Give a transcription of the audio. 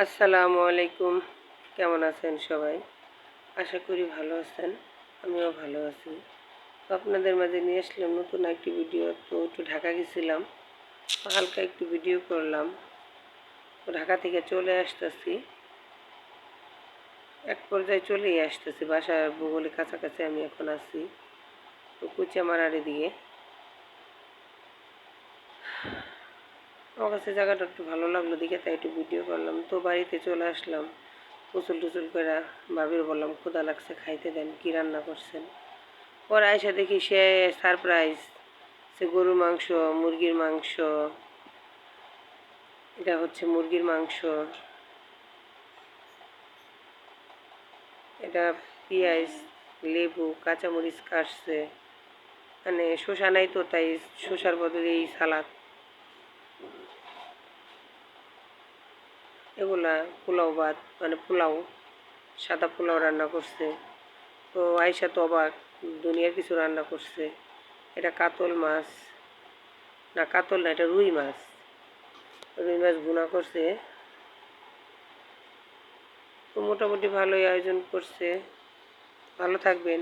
আসসালামু আলাইকুম। কেমন আছেন সবাই? আশা করি ভালো আছেন। আমিও ভালো আছি। তো আপনাদের মাঝে নিয়ে আসলাম নতুন একটি ভিডিও। তো একটু ঢাকা গেছিলাম, হালকা একটু ভিডিও করলাম। তো ঢাকা থেকে চলে আসতেছি, এক পর্যায়ে চলেই আসতেছি বাসার বগলের কাছাকাছি আমি এখন আছি। তো কুচামারারি দিয়ে আমার কাছে জায়গাটা একটু ভালো লাগলো দেখে তাই একটু ভিডিও করলাম। তো বাড়িতে চলে আসলাম, গোসল টুসল করে ভাবির বললাম ক্ষুধা লাগছে, খাইতে দেন, কী রান্না করছেন। পরে আইসা দেখি সে সারপ্রাইজ, সে গরুর মাংস, মুরগির মাংস। এটা হচ্ছে মুরগির মাংস, এটা পেঁয়াজ, লেবু, কাঁচামরিচ কাটছে, মানে শসা নাই তো তাই শসার বদলে এই সালাদ। এগুলা পোলাও ভাত, মানে পোলাও, সাদা পোলাও রান্না করছে। তো আয়সা তো অবাক, দুনিয়ার কিছু রান্না করছে। এটা কাতল মাছ, না কাতল না, এটা রুই মাছ। রুই মাছ ভুনা করছে। তো মোটামুটি ভালোই আয়োজন করছে। ভালো থাকবেন।